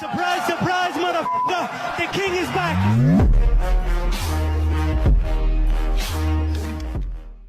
Surprise, surprise, motherfucker! The king is back!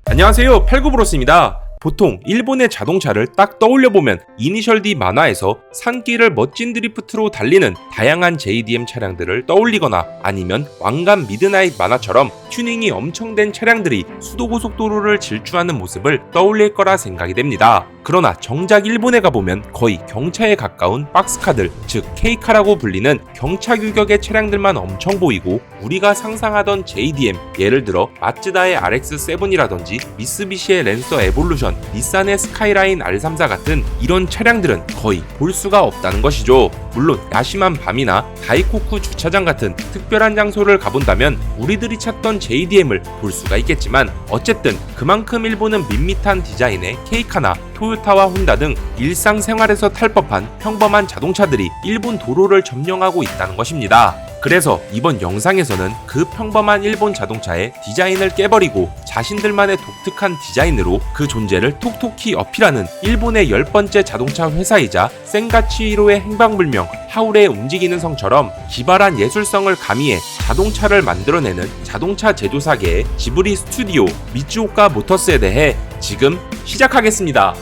안녕하세요, 팔구브로스입니다. 보통 일본의 자동차를 딱 떠올려보면 이니셜 D 만화에서 산길을 멋진 드리프트로 달리는 다양한 JDM 차량들을 떠올리거나 아니면 왕관 미드나잇 만화처럼 튜닝이 엄청 된 차량들이 수도고속도로를 질주하는 모습을 떠올릴 거라 생각이 됩니다. 그러나 정작 일본에 가보면 거의 경차에 가까운 박스카들, 즉 K카라고 불리는 경차 규격의 차량들만 엄청 보이고 우리가 상상하던 JDM, 예를 들어 마츠다의 RX-7이라든지 미쓰비시의 랜서 에볼루션, 닛산의 스카이라인 R34 같은 이런 차량들은 거의 볼 수가 없다는 것이죠. 물론 야심한 밤이나 다이코쿠 주차장 같은 특별한 장소를 가본다면 우리들이 찾던 JDM을 볼 수가 있겠지만 어쨌든 그만큼 일본은 밋밋한 디자인의 K카나 토요타와 혼다 등 일상생활에서 탈 법한 평범한 자동차들이 일본 도로를 점령하고 있다는 것입니다. 그래서 이번 영상에서는 그 평범한 일본 자동차의 디자인을 깨버리고 자신들만의 독특한 디자인으로 그 존재를 톡톡히 어필하는 일본의 10번째 자동차 회사이자 센가치히로의 행방불명 하울의 움직이는 성처럼 기발한 예술성을 가미해 자동차를 만들어내는 자동차 제조사계의 지브리 스튜디오 미츠오카 모터스에 대해 지금 시작하겠습니다.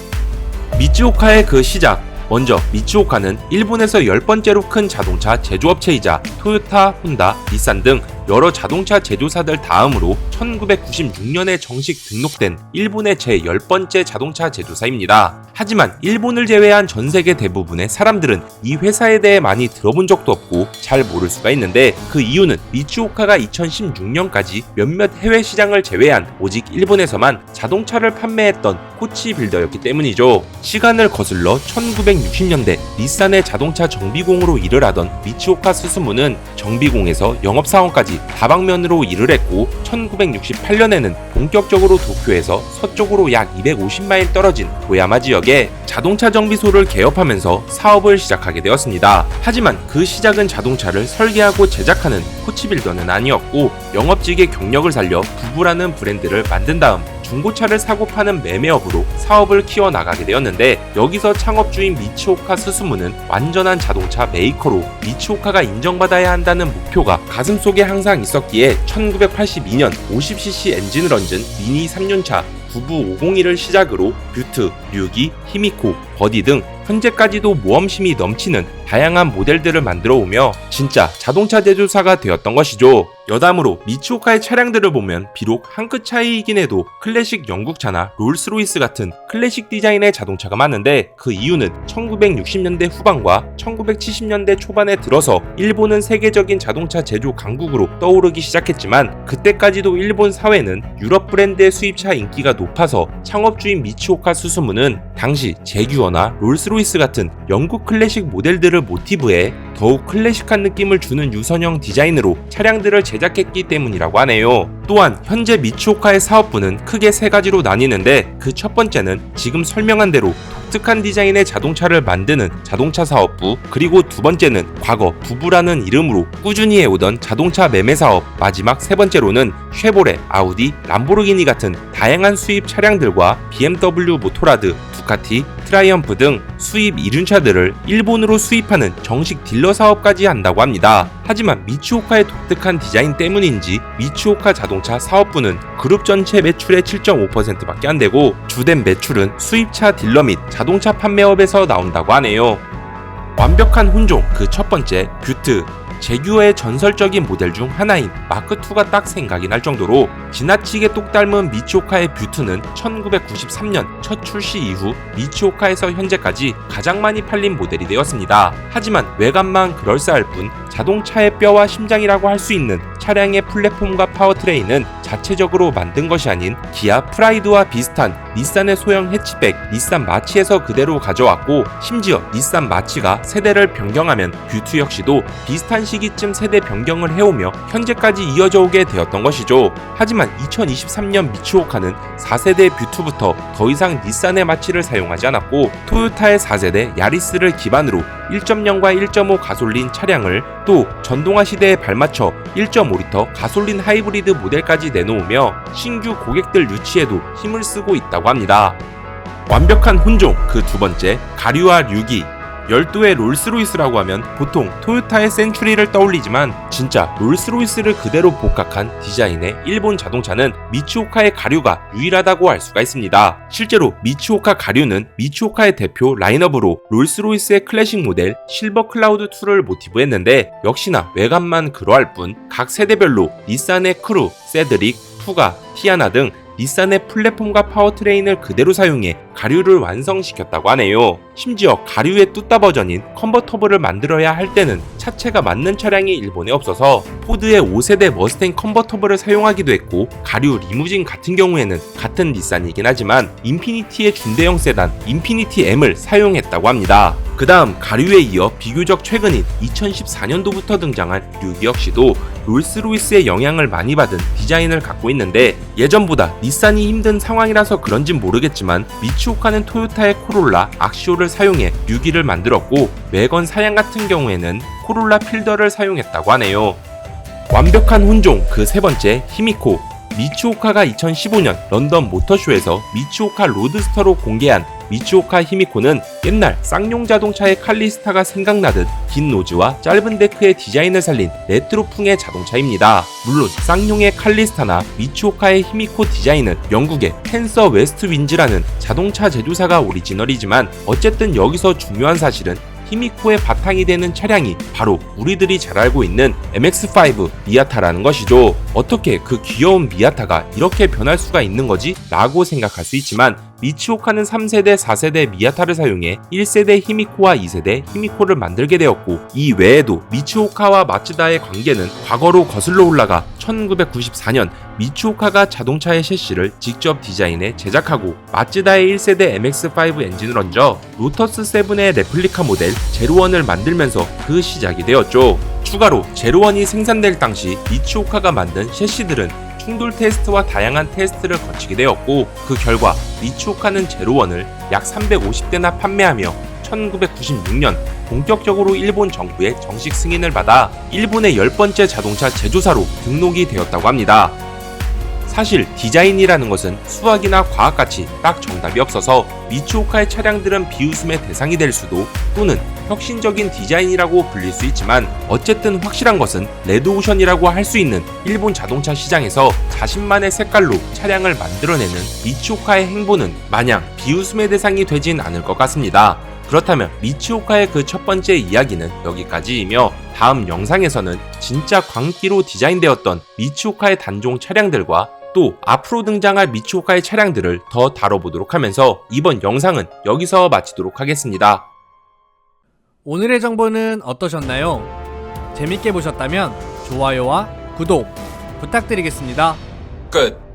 미츠오카의 그 시작. 먼저 미츠오카는 일본에서 10번째로 큰 자동차 제조업체이자 토요타, 혼다, 닛산 등 여러 자동차 제조사들 다음으로 1996년에 정식 등록된 일본의 제10번째 자동차 제조사입니다. 하지만 일본을 제외한 전 세계 대부분의 사람들은 이 회사에 대해 많이 들어본 적도 없고 잘 모를 수가 있는데 그 이유는 미츠오카가 2016년까지 몇몇 해외 시장을 제외한 오직 일본에서만 자동차를 판매했던 코치 빌더였기 때문이죠. 시간을 거슬러 1960년대 닛산의 자동차 정비공으로 일을 하던 미츠오카 스스무는 정비공에서 영업사원까지 다방면으로 일을 했고 1968년에는 본격적으로 도쿄에서 서쪽으로 약 250마일 떨어진 도야마 지역에 자동차 정비소를 개업하면서 사업을 시작하게 되었습니다. 하지만 그 시작은 자동차를 설계하고 제작하는 코치빌더는 아니었고 영업직의 경력을 살려 부부라는 브랜드를 만든 다음 중고차를 사고 파는 매매업으로 사업을 키워나가게 되었는데 여기서 창업주인 미츠오카 스스무는 완전한 자동차 메이커로 미츠오카가 인정받아야 한다는 목표가 가슴속에 항상 있었기에 1982년 50cc 엔진을 얹은 미니 3륜차 구부 501을 시작으로 뷰트, 류기, 히미코, 버디 등 현재까지도 모험심이 넘치는 다양한 모델들을 만들어 오며 진짜 자동차 제조사가 되었던 것이죠. 여담으로 미츠오카의 차량들을 보면 비록 한 끗 차이이긴 해도 클래식 영국차나 롤스로이스 같은 클래식 디자인의 자동차가 많은데 그 이유는 1960년대 후반과 1970년대 초반에 들어서 일본은 세계적인 자동차 제조 강국으로 떠오르기 시작했지만 그때까지도 일본 사회는 유럽 브랜드의 수입차 인기가 높아서 창업주인 미츠오카 스스무는 당시 제규어나 롤스로이스 같은 영국 클래식 모델들을 모티브해 더욱 클래식한 느낌을 주는 유선형 디자인으로 차량들을 제작했기 때문이라고 하네요. 또한 현재 미츠오카의 사업부는 크게 세 가지로 나뉘는데 그 첫 번째는 지금 설명한 대로 독특한 디자인의 자동차를 만드는 자동차 사업부, 그리고 두 번째는 과거 부부라는 이름으로 꾸준히 해오던 자동차 매매 사업, 마지막 세 번째로는 쉐보레, 아우디, 람보르기니 같은 다양한 수입 차량들과 BMW 모토라드, 두카티, 트라이엄프 등 수입 이륜차들을 일본으로 수입하는 정식 딜러 사업까지 한다고 합니다. 하지만 미츠오카의 독특한 디자인 때문인지 미츠오카 자동차 사업부는 그룹 전체 매출의 7.5%밖에 안 되고 주된 매출은 수입차 딜러 및 자동차 판매업에서 나온다고 하네요. 완벽한 혼종 그 첫 번째 뷰트. 제규어의 전설적인 모델 중 하나인 마크2가 딱 생각이 날 정도로 지나치게 똑 닮은 미츠오카의 뷰트는 1993년 첫 출시 이후 미츠오카에서 현재까지 가장 많이 팔린 모델이 되었습니다. 하지만 외관만 그럴싸할 뿐 자동차의 뼈와 심장이라고 할 수 있는 차량의 플랫폼과 파워트레인은 자체적으로 만든 것이 아닌 기아 프라이드와 비슷한 닛산의 소형 해치백 닛산 마치에서 그대로 가져왔고 심지어 닛산 마치가 세대를 변경하면 뷰트 역시도 비슷한 시기쯤 세대 변경을 해오며 현재까지 이어져 오게 되었던 것이죠. 하지만 2023년 미츠오카는 4세대 뷰트부터 더 이상 닛산의 마치를 사용하지 않았고 토요타의 4세대 야리스를 기반으로 1.0과 1.5 가솔린 차량을 또 전동화 시대에 발맞춰 1.5리터 가솔린 하이브리드 모델까지 내놓으며 신규 고객들 유치에도 힘을 쓰고 있다고 합니다. 완벽한 혼종 그 두 번째 가류와 류기. 12의 롤스로이스라고 하면 보통 토요타의 센츄리를 떠올리지만 진짜 롤스로이스를 그대로 복각한 디자인의 일본 자동차는 미츠오카의 가류가 유일하다고 알 수가 있습니다. 실제로 미츠오카 가류는 미츠오카의 대표 라인업으로 롤스로이스의 클래식 모델 실버 클라우드 2를 모티브했는데 역시나 외관만 그러할 뿐 각 세대별로 닛산의 크루, 세드릭, 투가, 티아나 등 닛산의 플랫폼과 파워트레인을 그대로 사용해 가류를 완성시켰다고 하네요. 심지어 가류의 뚜따 버전인 컨버터블을 만들어야 할 때는 차체가 맞는 차량이 일본에 없어서 포드의 5세대 머스탱 컨버터블을 사용하기도 했고 가류 리무진 같은 경우에는 같은 닛산이긴 하지만 인피니티의 준대형 세단 인피니티 M을 사용했다고 합니다. 그 다음 가류에 이어 비교적 최근인 2014년도부터 등장한 류기 역시도 롤스로이스의 영향을 많이 받은 디자인을 갖고 있는데 예전보다 닛산이 힘든 상황이라서 그런진 모르겠지만 미츠오카는 토요타의 코롤라 악시오를 사용해 류기를 만들었고 외건 사양 같은 경우에는 코롤라 필더를 사용했다고 하네요. 완벽한 혼종 그 세 번째 히미코. 미츠오카가 2015년 런던 모터쇼에서 미츠오카 로드스터로 공개한 미츠오카 히미코는 옛날 쌍용 자동차의 칼리스타가 생각나듯 긴 노즈와 짧은 데크의 디자인을 살린 레트로풍의 자동차입니다. 물론 쌍용의 칼리스타나 미츠오카의 히미코 디자인은 영국의 펜서 웨스트 윈즈라는 자동차 제조사가 오리지널이지만 어쨌든 여기서 중요한 사실은 히미코의 바탕이 되는 차량이 바로 우리들이 잘 알고 있는 MX-5 미아타라는 것이죠. 어떻게 그 귀여운 미아타가 이렇게 변할 수가 있는 거지? 라고 생각할 수 있지만 미츠오카는 3세대, 4세대 미아타를 사용해 1세대 히미코와 2세대 히미코를 만들게 되었고 이 외에도 미츠오카와 마츠다의 관계는 과거로 거슬러 올라가 1994년 미츠오카가 자동차의 셰시를 직접 디자인해 제작하고 마츠다의 1세대 MX-5 엔진을 얹어 로터스 7의 레플리카 모델 제로원을 만들면서 그 시작이 되었죠. 추가로 제로원이 생산될 당시 미츠오카가 만든 셰시들은 충돌 테스트와 다양한 테스트를 거치게 되었고 그 결과 미츠오카는 제로원을 약 350대나 판매하며 1996년 본격적으로 일본 정부의 정식 승인을 받아 일본의 10번째 자동차 제조사로 등록이 되었다고 합니다. 사실 디자인이라는 것은 수학이나 과학같이 딱 정답이 없어서 미츠오카의 차량들은 비웃음의 대상이 될 수도 또는 혁신적인 디자인이라고 불릴 수 있지만 어쨌든 확실한 것은 레드오션이라고 할 수 있는 일본 자동차 시장에서 자신만의 색깔로 차량을 만들어내는 미츠오카의 행보는 마냥 비웃음의 대상이 되진 않을 것 같습니다. 그렇다면 미츠오카의 그 첫 번째 이야기는 여기까지이며 다음 영상에서는 진짜 광기로 디자인되었던 미츠오카의 단종 차량들과 또 앞으로 등장할 미츠오카의 차량들을 더 다뤄보도록 하면서 이번 영상은 여기서 마치도록 하겠습니다. 오늘의 정보는 어떠셨나요? 재밌게 보셨다면 좋아요와 구독 부탁드리겠습니다. 끝.